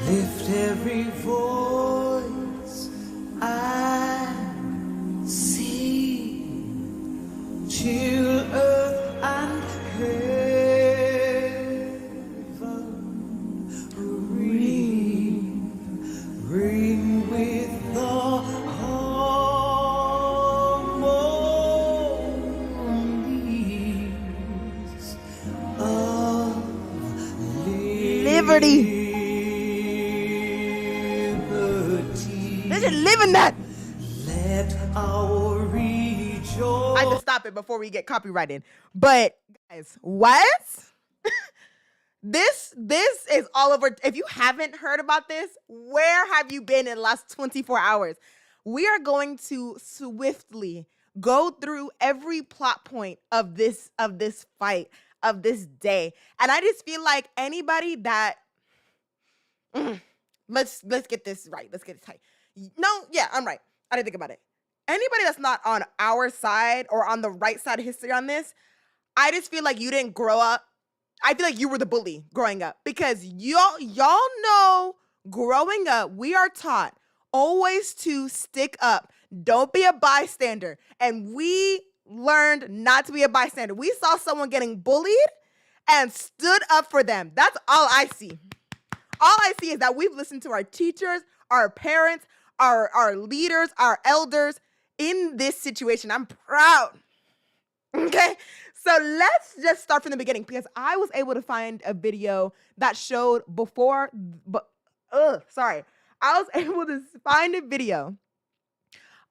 Lift every voice I see, chill earth and heaven, ring with the harmonies of Liberty. They're living that. Let our rejoice. I had to stop it before we get copyrighted. But guys, what? This is all over. If you haven't heard about this, where have you been in the last 24 hours? We are going to swiftly go through every plot point of this fight, of this day. And I just feel like anybody that let's get this right. Let's get it tight. No, yeah, I'm right. I didn't think about it. Anybody that's not on our side or on the right side of history on this, I just feel like you didn't grow up. I feel like you were the bully growing up, because y'all know growing up, we are taught always to stick up. Don't be a bystander. And we learned not to be a bystander. We saw someone getting bullied and stood up for them. That's all I see. All I see is that we've listened to our teachers, our parents, our leaders, our elders in this situation. I'm proud. Okay? So let's just start from the beginning, because I was able to find a video that showed before, I was able to find a video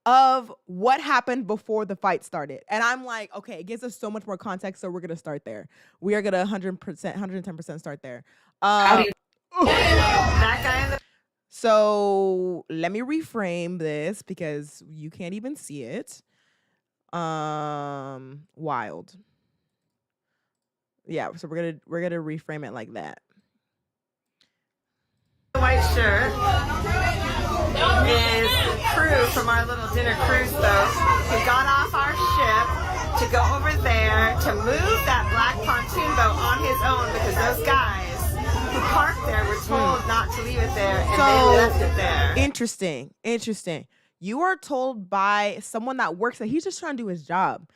of what happened before the fight started. And I'm like, okay, it gives us so much more context, so we're going to start there. We are going to 100%, 110% start there. How do you that guy in the So let me reframe this because you can't even see it. Wild. Yeah, so we're gonna reframe it like that. white shirt is crew from our little dinner cruise boat who got off our ship to go over there to move that black pontoon boat on his own, because those guys who parked there were told not to leave it there, and they left it there. Interesting. You are told by someone that works there, he's just trying to do his job.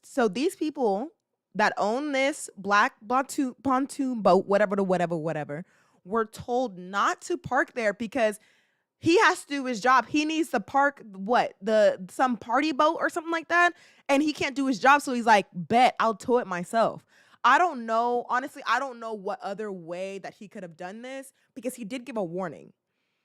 So these people that own this black pontoon boat, whatever, were told not to park there because he has to do his job. He needs to park some party boat or something like that, and he can't do his job. So he's like, bet I'll tow it myself. I don't know. Honestly, I don't know what other way that he could have done this, because he did give a warning.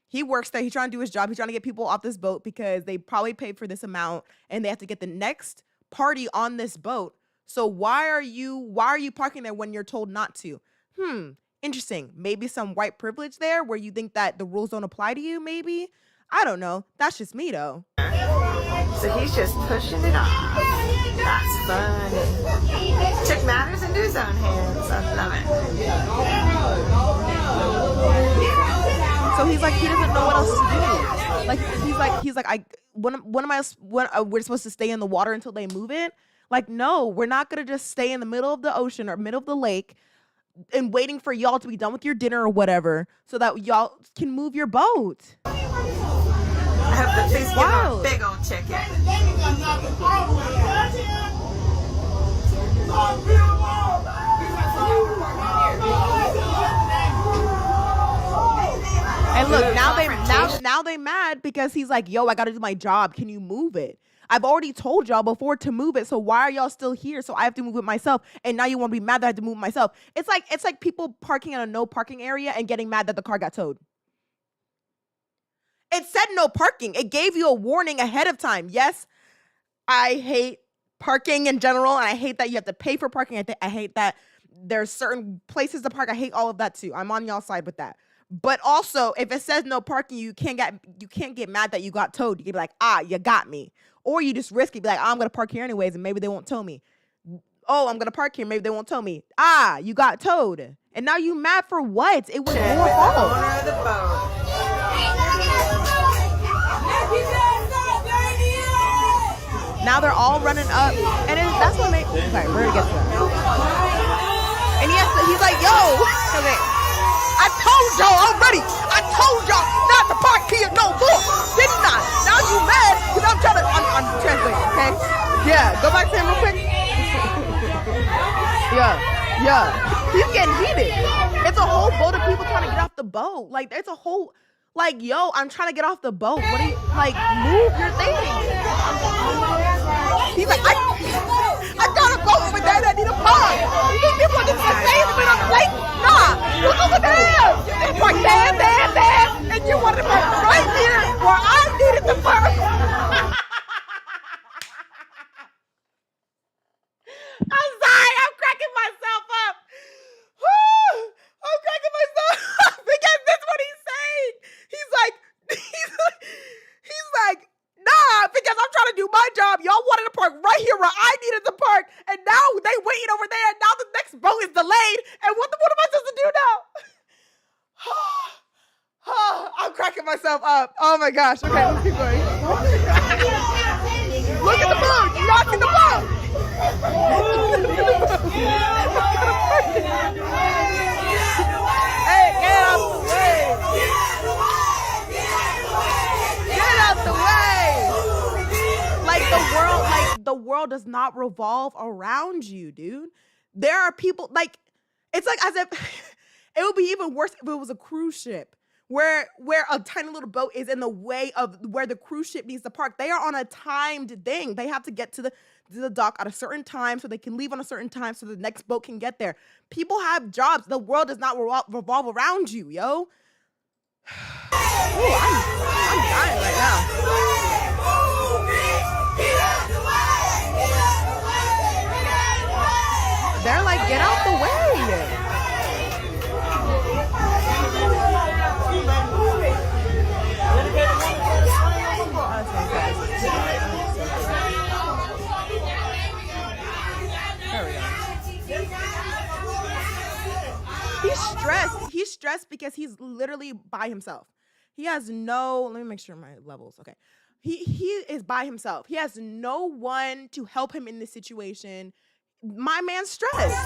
He works there. He's trying to do his job. He's trying to get people off this boat because they probably paid for this amount and they have to get the next party on this boat. So why are you parking there when you're told not to? Interesting. Maybe some white privilege there where you think that the rules don't apply to you, maybe? I don't know. That's just me, though. So he's just pushing it off. That's funny. Took matters into his own hands. I love it. So he's like, he doesn't know what else to do. Like, he's like, we're supposed to stay in the water until they move it? Like, no, we're not going to just stay in the middle of the ocean or middle of the lake and waiting for y'all to be done with your dinner or whatever so that y'all can move your boat. I hope that things give him a big old ticket. And look, now they mad because he's like, yo, I got to do my job. Can you move it? I've already told y'all before to move it, so why are y'all still here? So I have to move it myself, and now you want to be mad that I have to move it myself. It's like people parking in a no parking area and getting mad that the car got towed. It said no parking. It gave you a warning ahead of time. Yes, I hate parking in general, and I hate that you have to pay for parking. I hate that there's certain places to park. I hate all of that too. I'm on y'all's side with that. But also, if it says no parking, you can't get mad that you got towed. You can be like, you got me. Or you just risk it, be like, I'm going to park here anyways, and maybe they won't tow me. Oh, I'm going to park here, maybe they won't tow me. You got towed. And now you mad for what? It was your fault. The owner of the boat. Now they're all running up. And that's what made... Okay, we're going to get to that. And he's like, yo. Okay. I told y'all already. Yeah, go back to him real quick. Yeah. He's getting heated. It's a whole boat of people trying to get off the boat. Like, it's a whole, like, yo, I'm trying to get off the boat. What do you, like, move your thing. He's like, I got a boat over there that need a pump. You think people are just gonna say it's been on the lake? Nah, look over there. It's like, there. And you wanted to put right here where I needed to park. I'm sorry, I'm cracking myself up. I'm cracking myself up because that's what he's saying. He's like, nah, because I'm trying to do my job. Y'all wanted to park right here where I needed to park, and now they waiting over there. Now the next boat is delayed, and what am I supposed to do now? I'm cracking myself up. Oh my gosh. Okay, let's keep going. Look at the boat. You're rocking the boat. Hey, get out the way. Get out the way. Like the world does not revolve around you, dude. There are people, like, it's like as if it would be even worse if it was a cruise ship. Where a tiny little boat is in the way of where the cruise ship needs to park. They are on a timed thing. They have to get to the dock at a certain time so they can leave on a certain time so the next boat can get there. People have jobs. The world does not revolve around you, yo. Ooh, I'm dying right now. They're like, get out the way. He's stressed because he's literally by himself. He has no, let me make sure my levels, okay. He is by himself. He has no one to help him in this situation. My man's stressed.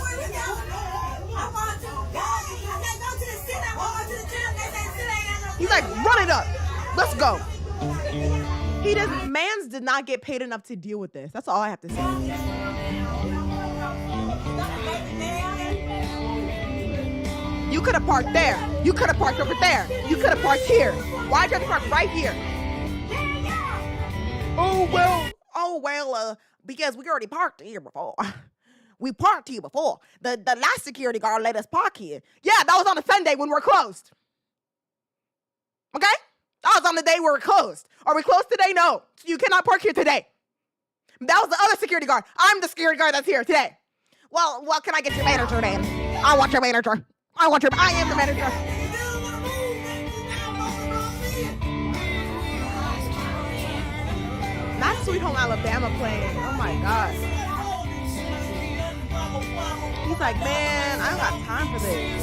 He's like, run it up. Let's go. Mans did not get paid enough to deal with this. That's all I have to say. You could have parked there. You could have parked over there. You could have parked here. Why'd you have to park right here? Oh, well, because we already parked here before. We parked here before. The last security guard let us park here. Yeah, that was on a Sunday when we're closed. Okay? That was on the day we were closed. Are we closed today? No. You cannot park here today. That was the other security guard. I'm the security guard that's here today. Well, can I get your manager then? I want your manager. I am the manager. Not Sweet Home Alabama playing. Oh my God. He's like, man, I don't got time for this.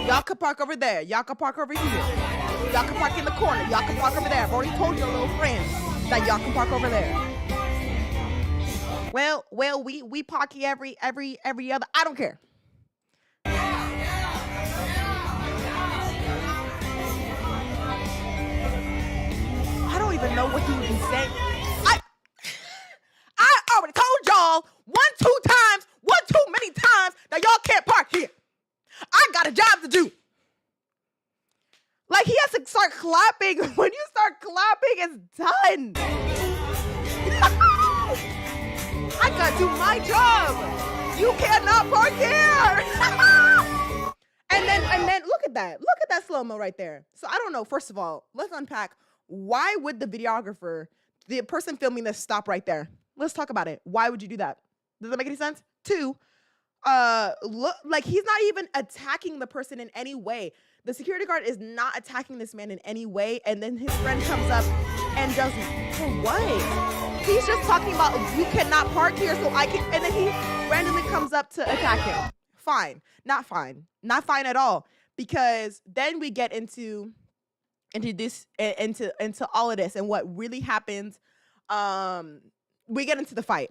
Y'all could park over there. Y'all could park over here. Y'all can park in the corner. Y'all can park over there. I've already told your little friends that y'all can park over there. Well, we park here every other. I don't care. I don't even know what he would be saying. I already told y'all one too many times that y'all can't park here. I got a job to do. Like, he has to start clapping. When you start clapping, it's done. I gotta do my job. You cannot park here. and then look at that. Look at that slow-mo right there. So I don't know. First of all, let's unpack. Why would the videographer, the person filming this, stop right there? Let's talk about it. Why would you do that? Does that make any sense? Two, look, like, he's not even attacking the person in any way. The security guard is not attacking this man in any way. And then his friend comes up and just, for what? He's just talking about, you cannot park here so I can, and then he randomly comes up to attack him. Fine. Not fine. Not fine at all. Because then we get into all of this and what really happens. We get into the fight.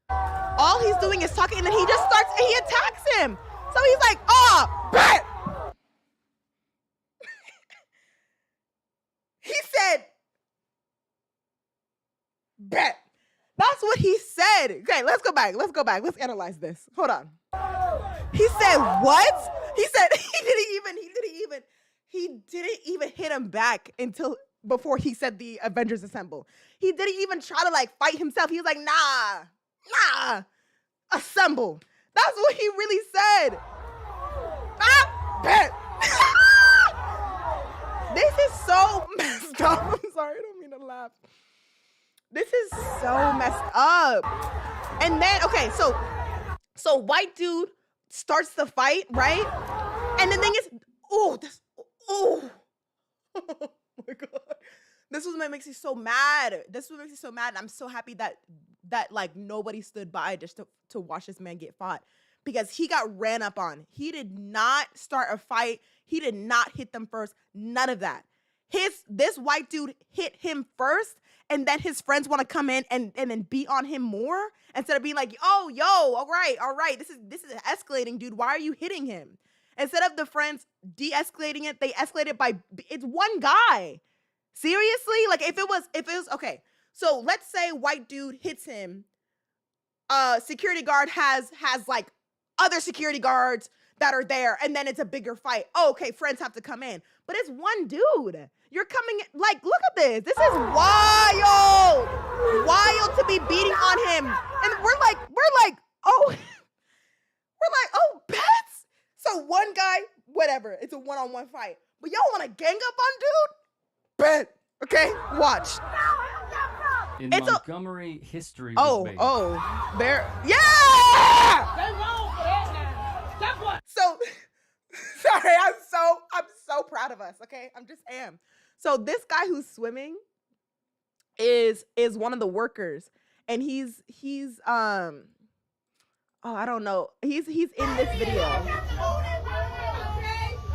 All he's doing is talking, and then he just starts and he attacks him. So he's like, oh, bet. He said, okay, let's go back. Let's analyze this. Hold on. He said what? He said he didn't even hit him back until before he said the Avengers Assemble. He didn't even try to like fight himself. He was like, nah, assemble. That's what he really said. Bet. This is so messed up. I'm sorry, I don't mean to laugh. This is so messed up. And then, okay, so white dude starts the fight, right? And the thing is, oh my God. This is what makes me so mad. And I'm so happy that like nobody stood by just to watch this man get fought, because he got ran up on. He did not start a fight. He did not hit them first. None of that. This white dude hit him first, and then his friends want to come in and then beat on him more instead of being like, oh, yo, all right. This is escalating, dude. Why are you hitting him? Instead of the friends de-escalating it, they escalated by, it's one guy. Seriously? Like if it was, okay. So let's say white dude hits him. Security guard has like other security guards that are there, and then it's a bigger fight. Oh, okay, friends have to come in. But it's one dude. You're coming in, like, look at this. This is wild. Wild to be beating on him. And we're like, oh, pets. So one guy, whatever, it's a one-on-one fight. But y'all want to gang up on dude? Bet. Okay, watch. In It's Montgomery, history was made. There. Yeah! So, sorry, I'm so proud of us, okay? I'm just am. So this guy who's swimming is one of the workers, and he's I don't know. He's in this video.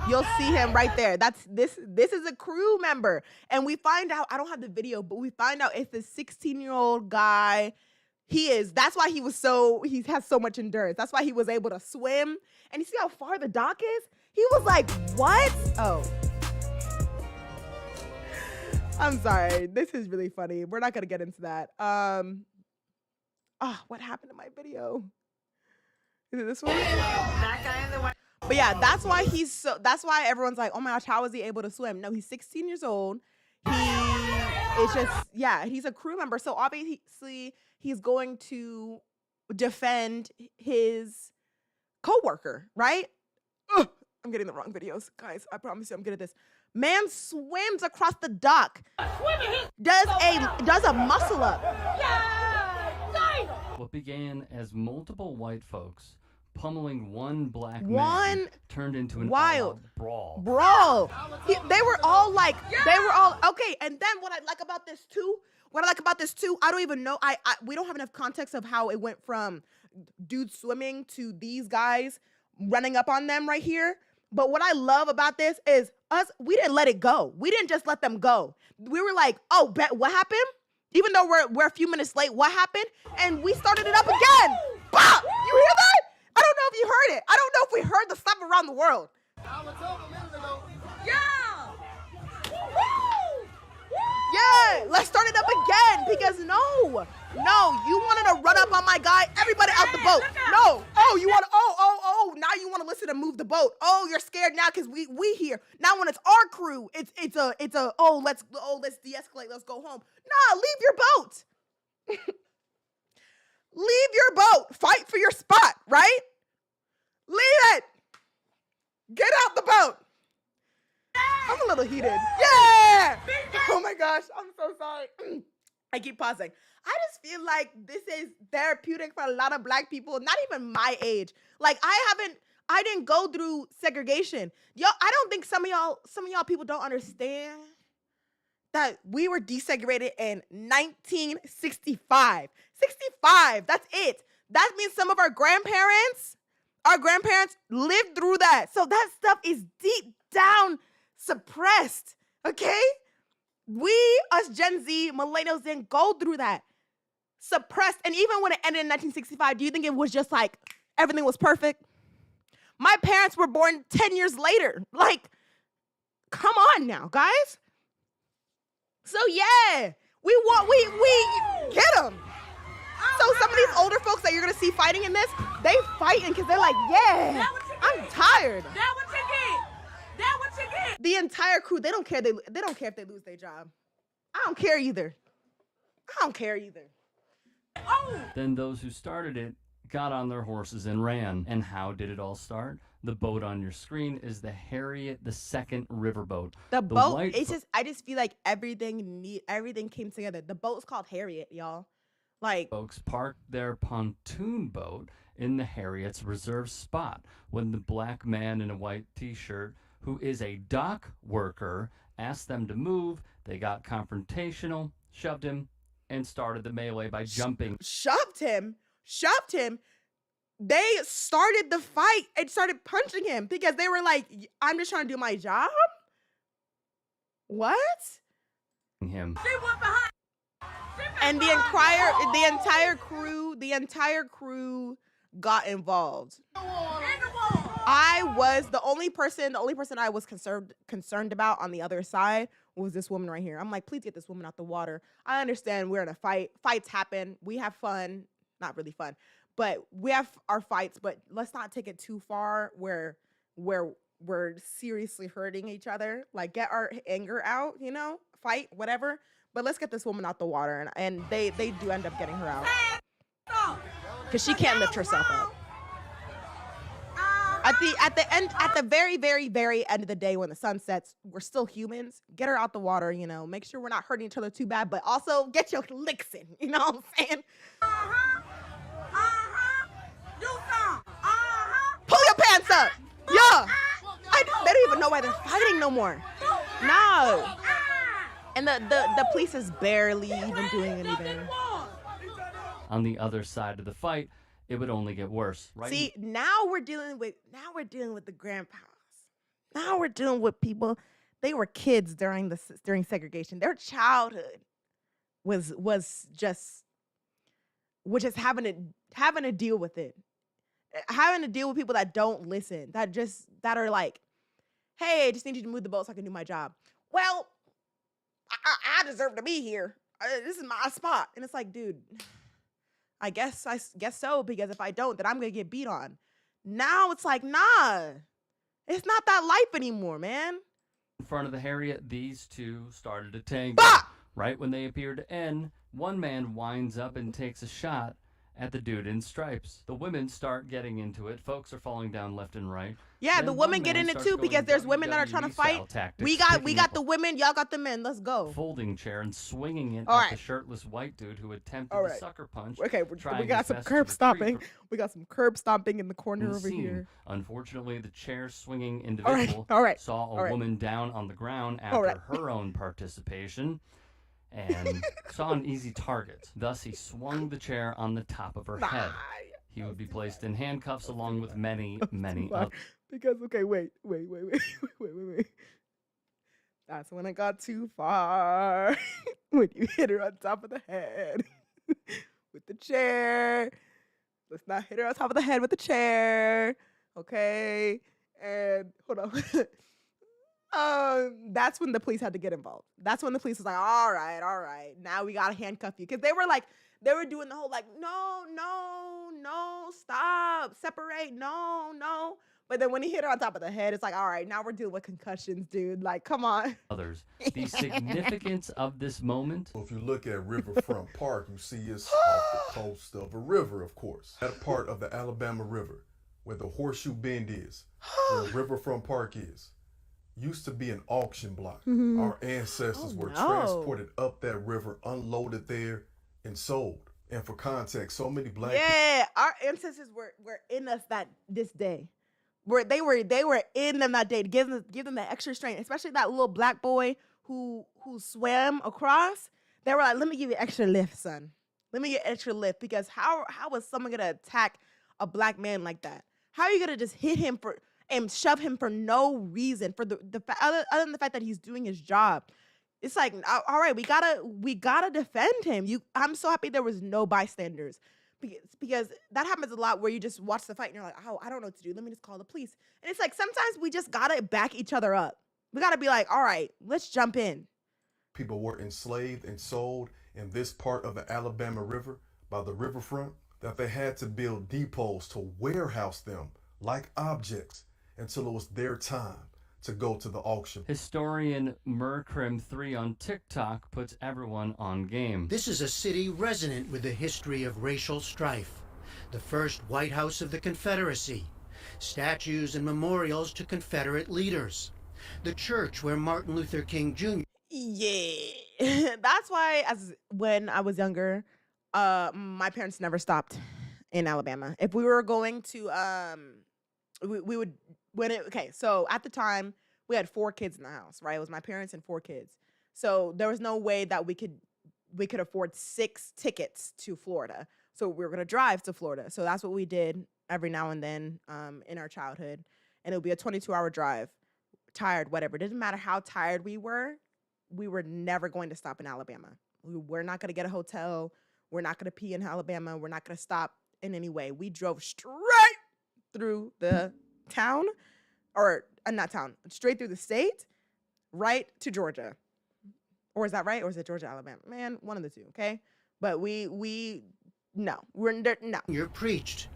You'll see him right there. This is a crew member. And we find out, I don't have the video, but we find out it's a 16-year-old guy. That's why he has so much endurance. That's why he was able to swim. And you see how far the dock is? He was like, what? Oh. I'm sorry. This is really funny. We're not going to get into that. What happened to my video? Is it this one? That guy in the white. But yeah, that's why everyone's like, oh my gosh, how is he able to swim? No, he's 16 years old. He's a crew member. So obviously he's going to defend his coworker, right? Ugh, I'm getting the wrong videos. Guys, I promise you I'm good at this. Man swims across the dock. Does a muscle up. What began as multiple white folks pummeling one black man turned into an wild all-out brawl. They were all okay. And then what I like about this too, I don't even know. We don't have enough context of how it went from dudes swimming to these guys running up on them right here. But what I love about this is we didn't let it go. We didn't just let them go. We were like, oh, bet what happened? Even though we're a few minutes late, what happened? And we started it up again. Bah! You hear that? I don't know if you heard it. I don't know if we heard the stuff around the world. Yeah, let's start it up again, because no, you wanted to run up on my guy, everybody out the boat. No, now you want to listen to move the boat. Oh, you're scared now because we here. Now when it's our crew, it's let's de-escalate, let's go home. Nah, leave your boat. Leave your boat. Fight for your spot, right? Leave it. Get out the boat. I'm a little heated. Yeah. Oh my gosh. I'm so sorry. I keep pausing. I just feel like this is therapeutic for a lot of black people, not even my age. Like I didn't go through segregation. I don't think some of y'all people don't understand that we were desegregated in 1965. 65, that's it. That means some of our grandparents lived through that. So that stuff is deep down suppressed, okay? We, us Gen Z, millennials, didn't go through that. Suppressed. And even when it ended in 1965, do you think it was just like everything was perfect? My parents were born 10 years later. Like, come on now, guys. So yeah, we get them. So some of these older folks that you're gonna see fighting in this, they fighting because they're like, yeah, I'm tired. That what you get. That what you get. The entire crew, they don't care. They don't care if they lose their job. I don't care either. Oh. Then those who started it got on their horses and ran. And how did it all start? The boat on your screen is the Harriet II riverboat. The boat, white it's just, I just feel like everything came together. The boat's called Harriet, y'all. Like, folks parked their pontoon boat in the Harriet's reserved spot when the black man in a white t-shirt, who is a dock worker, asked them to move. They got confrontational, shoved him, and started the melee by jumping. Shoved him. They started the fight and started punching him because they were like, I'm just trying to do my job? What? Him. She went behind. And the entire crew got involved. I was the only person I was concerned about on the other side was this woman right here. I'm like, please get this woman out the water. I understand we're in a fight. Fights happen. We have fun. Not really fun, but we have our fights, but let's not take it too far where we're seriously hurting each other. Like, get our anger out, fight, whatever. But let's get this woman out the water. And they do end up getting her out. Because she can't lift herself up. At the very, very, very end of the day when the sun sets, we're still humans. Get her out the water, make sure we're not hurting each other too bad, but also get your licks in, you know what I'm saying? Do some. Pull your pants up. Yeah. They don't even know why they're fighting no more. No. And the police is barely even doing anything. On the other side of the fight, it would only get worse. Right? See, now we're dealing with the grandpas. Now we're dealing with people. They were kids during segregation. Their childhood was just having to deal with it. Having to deal with people that don't listen, that are like, hey, I just need you to move the boat so I can do my job. Well, I deserve to be here. This is my spot. And it's like, dude, I guess so, because if I don't, then I'm going to get beat on. Now it's like, nah, it's not that life anymore, man. In front of the Harriet, these two started a tango. Bah! Right when they appear to end, one man winds up and takes a shot at the dude in stripes. The women start getting into it. Folks are falling down left and right. Yeah, Then the one women get man in it starts too, because going there's women that are trying to WWE style fight. tactics, We picking got up the women, y'all got the men. Let's a go. folding chair and swinging it All at right. the shirtless white dude who attempted All to right. sucker punch. Okay, we trying got his some best to curb retreat stomping. from We got some curb stomping in the corner the over scene. here. Unfortunately, the chair swinging All right, individual all right, saw a all right. woman down on the ground All after right. her own participation and saw an easy target. Thus, he swung the chair on the top of her head. He would be placed in handcuffs along with many, many others. Because, okay, wait. That's when it got too far. When you hit her on top of the head with the chair. Let's not hit her on top of the head with the chair. Okay? And hold on. That's when the police had to get involved. That's when the police was like, all right. Now we gotta handcuff you. Because they were doing the whole like, no, stop, separate, no. But then when he hit her on top of the head, it's like, all right, now we're dealing with concussions, dude. Like, come on. The significance of this moment. If you look at Riverfront Park, you see it's off the coast of a river, of course. That part of the Alabama River, where the Horseshoe Bend is, where Riverfront Park is, used to be an auction block. Our ancestors were transported up that river, unloaded there, and sold. And for context, so many black Yeah, our ancestors were in us this day. They were in them that day to give them that extra strength, especially that little black boy who swam across. They were like, let me give you extra lift, son. Let me get extra lift, because how was someone gonna attack a black man like that? How are you gonna just hit him and shove him for no reason, for the other than the fact that he's doing his job? It's like, all right, we gotta defend him. I'm so happy there was no bystanders. Because that happens a lot where you just watch the fight and you're like, oh, I don't know what to do. Let me just call the police. And it's like, sometimes we just gotta back each other up. We gotta be like, all right, let's jump in. people were enslaved and sold in this part of the Alabama River, by the riverfront that they had to build depots to warehouse them like objects until it was their time to go to the auction. Historian Mercrim3 on TikTok puts everyone on game. This is a city resonant with the history of racial strife. The first White House of the Confederacy. Statues and memorials to Confederate leaders. The church where Martin Luther King Jr. Yeah. That's why when I was younger, my parents never stopped in Alabama. If we were going to we would so at the time we had 4 kids in the house, right? It was my parents and 4 kids. So there was no way that we could afford 6 tickets to Florida. So we were gonna drive to Florida. So that's what we did every now and then in our childhood. And it would be a 22-hour drive. Tired, whatever. It didn't matter how tired we were never going to stop in Alabama. We're not gonna get a hotel. We're not gonna pee in Alabama. We're not gonna stop in any way. We drove straight through the town, or not town, straight through the state, right to Georgia. Or is that right? Or is it Georgia, Alabama? Man, one of the two, okay? But no. Jr. preached.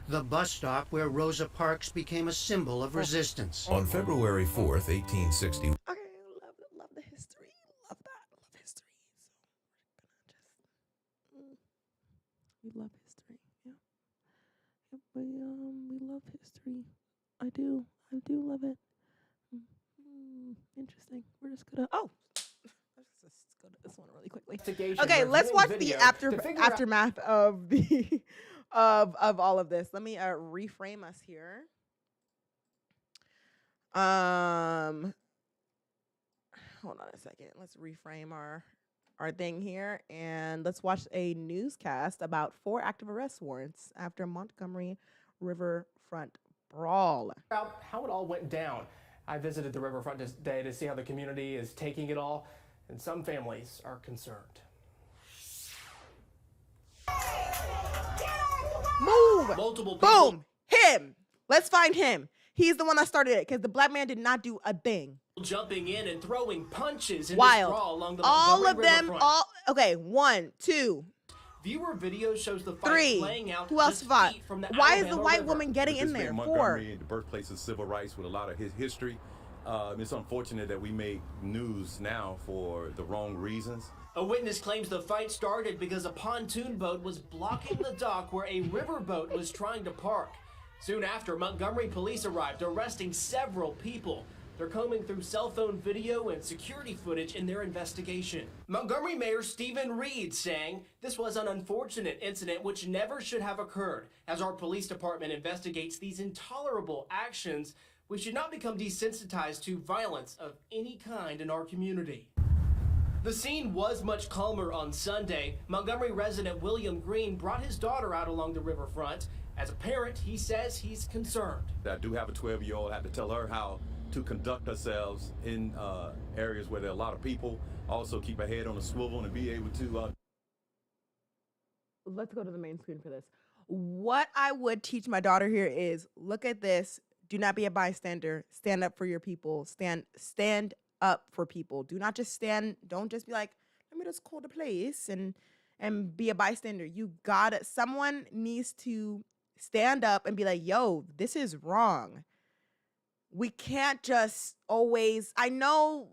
The bus stop where Rosa Parks became a symbol of resistance. On February 4th, 1860. Okay, love the history. Love that. Love history. So we love history. Yeah. Yep, we love history. I do love it. Interesting. We're just gonna let's just go to this one really quickly. Okay, let's watch the aftermath of the of all of this. Let me reframe us here. Hold on a second. Let's reframe our thing here, and let's watch a newscast about 4 active arrest warrants after Montgomery riverfront brawl. About how it all went down. I visited the riverfront today to see how the community is taking it all, and some families are concerned. Move! Multiple people. Boom! Him! Let's find him. He's the one that started it, because the black man did not do a thing. Jumping in and throwing punches in Wild. this brawl along the All Montgomery of them, riverfront. okay, 1, 2, Viewer video shows the fight 3. playing out. Who else just fought? feet from the Why is the Alabama white River. woman getting With in this there? being 4. Montgomery, the birthplace of civil rights with a lot of his history. It's unfortunate that we make news now for the wrong reasons. A witness claims the fight started because a pontoon boat was blocking the dock where a riverboat was trying to park. Soon after, Montgomery police arrived, arresting several people. They're combing through cell phone video and security footage in their investigation. Montgomery Mayor Stephen Reed saying this was an unfortunate incident which never should have occurred. As our police department investigates these intolerable actions, we should not become desensitized to violence of any kind in our community. The scene was much calmer on Sunday. Montgomery resident William Green brought his daughter out along the riverfront. As a parent, he says he's concerned. I do have a 12-year-old. I had to tell her how to conduct ourselves in areas where there are a lot of people. Also keep her head on a swivel and be able to... Let's go to the main screen for this. What I would teach my daughter here is, look at this. Do not be a bystander. Stand up for your people. Stand up for people. Do not just stand. Don't just be like, let me just call the police and be a bystander. You got it. Someone needs to stand up and be like, yo, this is wrong. We can't just always, I know,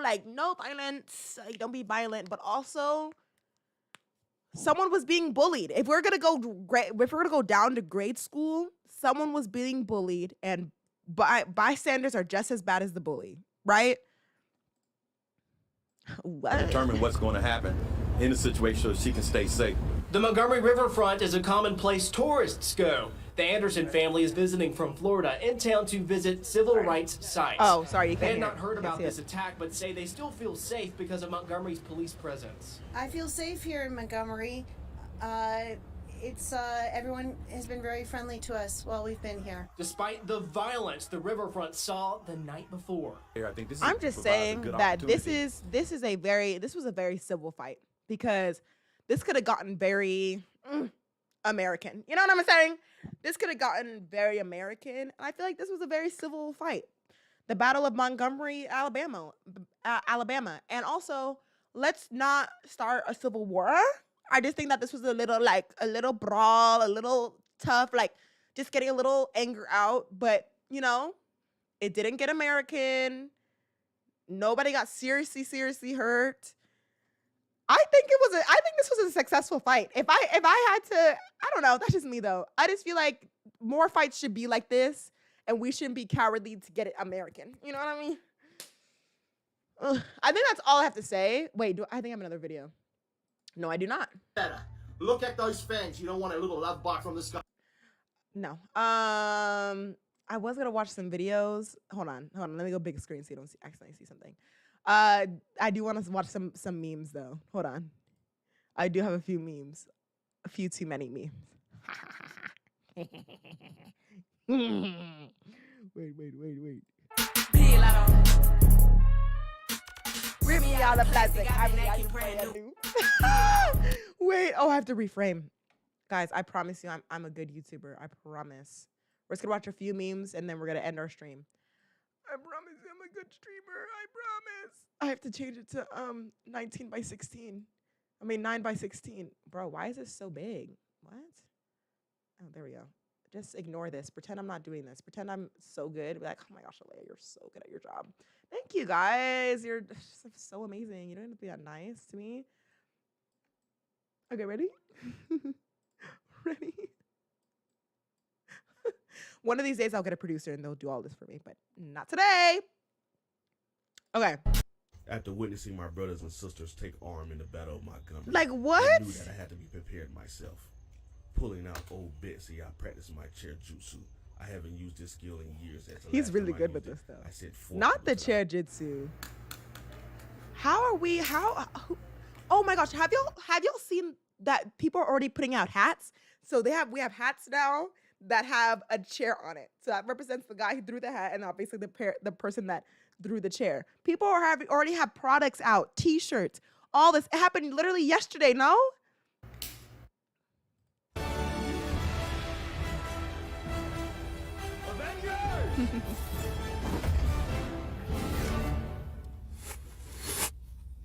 like, no violence, like, don't be violent, but also someone was being bullied. If we're gonna go down to grade school, someone was being bullied, and bystanders are just as bad as the bully, right? What? Determine what's going to happen in a situation so she can stay safe. The Montgomery riverfront is a common place tourists go. The Anderson family is visiting from Florida in town to visit civil rights sites. Oh, sorry, you They can't had hear. not heard about Can't this see it. attack, but say they still feel safe because of Montgomery's police presence. I feel safe here in Montgomery. Everyone has been very friendly to us while we've been here. Despite the violence the riverfront saw the night before. Here, I think this I'm just provides a saying good that this opportunity. was a very civil fight, because this could have gotten very American. You know what I'm saying? This could have gotten very American, and I feel like this was a very civil fight. The Battle of Montgomery, Alabama, and also let's not start a civil war. I just think that this was a little brawl, a little tough, like just getting a little anger out. But you know, it didn't get American. Nobody got seriously hurt. I think this was a successful fight. If I had to, I don't know, that's just me though. I just feel like more fights should be like this, and we shouldn't be cowardly to get it American. You know what I mean? Ugh. I think that's all I have to say. Wait, I think I have another video? No, I do not. Look at those fangs. You don't want a little love bite from the sky. No. I was gonna watch some videos. Hold on. Let me go big screen so you don't accidentally see something. I do want to watch some memes though. Hold on. I do have a few memes. A few too many memes. Wait. Rip me out of plastic. Wait, I have to reframe. Guys, I promise you I'm a good YouTuber. I promise. We're just gonna watch a few memes and then we're gonna end our stream. I promise you I'm a good streamer. I promise. I have to change it to 19 by 16. I mean 9 by 16. Bro, why is this so big? What? Oh, there we go. Just ignore this. Pretend I'm not doing this. Pretend I'm so good. Be like, oh my gosh, Alea, you're so good at your job. Thank you guys. You're so amazing. You don't have to be that nice to me. Okay, ready? Ready? One of these days I'll get a producer and they'll do all this for me, but not today. Okay. After witnessing my brothers and sisters take arm in the Battle of Montgomery, like what? I knew that I had to be prepared myself. Pulling out old Betsy, I practiced my chair jutsu. I haven't used this skill in years. He's really good with this though. I said not the chair jutsu. Oh my gosh, have y'all seen that people are already putting out hats? So we have hats now that have a chair on it. So that represents the guy who threw the hat and obviously the person that threw the chair. People already have products out, t-shirts, all this. It happened literally yesterday, no?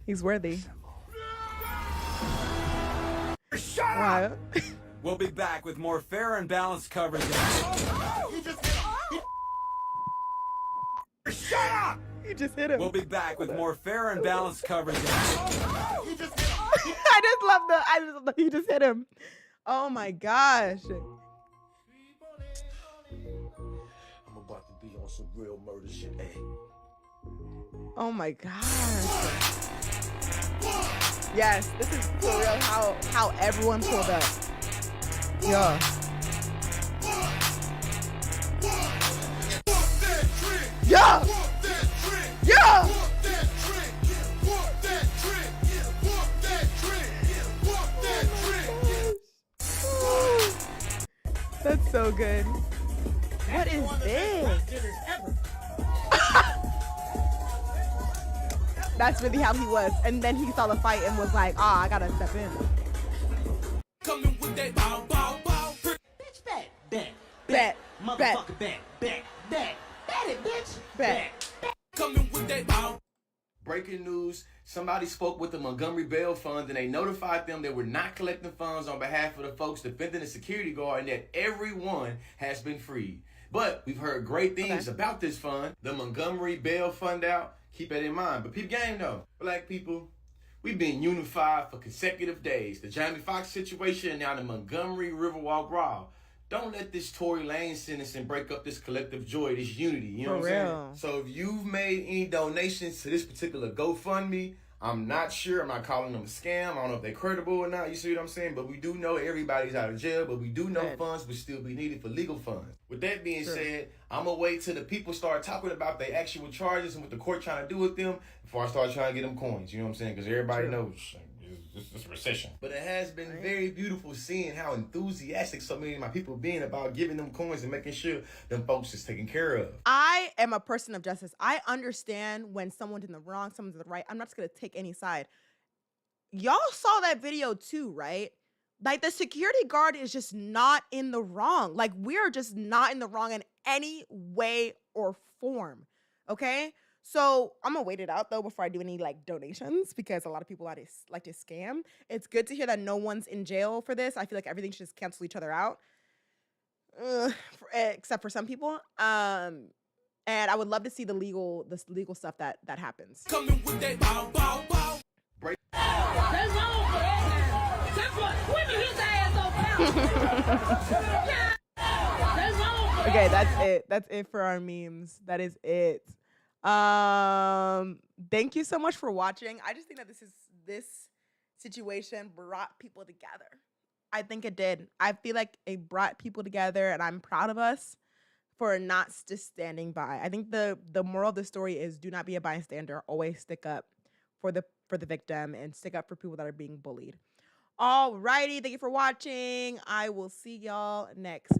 He's worthy. Shut up! We'll be back with more fair and balanced coverage. Shut up! You just hit him. We'll be back with more fair and balanced coverage. I just love he just hit him. Oh my gosh. I'm about to be on some real murder shit. Hey. Oh my gosh. Yes, this is for real how everyone pulled up. Yeah. Yeah. Yeah. That's so good. What is this? That's really how he was. And then he saw the fight and was like, I gotta step in. Coming with that bow, bow, bow. Bitch, bet. Motherfucker, bet it, bitch. Bet. Coming with that bow. Breaking news. Somebody spoke with the Montgomery Bail Fund and they notified them they were not collecting funds on behalf of the folks defending the security guard and that everyone has been freed. But we've heard great things about this fund. The Montgomery Bail Fund out. Keep that in mind. But peep game though. Black people, we've been unified for consecutive days. The Jamie Foxx situation and now the Montgomery Riverwalk brawl. Don't let this Tory Lane sentencing break up this collective joy, this unity. You know what I'm saying? So if you've made any donations to this particular GoFundMe, I'm not sure. I'm not calling them a scam. I don't know if they're credible or not. You see what I'm saying? But we do know everybody's out of jail, but we do know funds would still be needed for legal funds. With that being said, I'm going to wait till the people start talking about their actual charges and what the court trying to do with them before I start trying to get them coins. You know what I'm saying? Because everybody knows it's a recession. But it has been very beautiful seeing how enthusiastic so many of my people being about giving them coins and making sure them folks is taken care of. I am a person of justice. I understand when someone's in the wrong, someone's in the right. I'm not just going to take any side. Y'all saw that video too, right? Like the security guard is just not in the wrong. Like we're just not in the wrong in any way or form. Okay? So I'm gonna wait it out though before I do any like donations because a lot of people like to scam. It's good to hear that no one's in jail for this. I feel like everything should just cancel each other out, except for some people. And I would love to see the legal stuff that happens. Coming with that bow, bow, bow. That's wrong for that. That's what women his ass on. That's wrong for Okay, that's it. That's it for our memes. That is it. Thank you so much for watching. I just think that this situation brought people together. I think it did. I feel like it brought people together, and I'm proud of us for not just standing by. I think the moral of the story is do not be a bystander. Always stick up for the victim and stick up for people that are being bullied. Alrighty, thank you for watching. I will see y'all next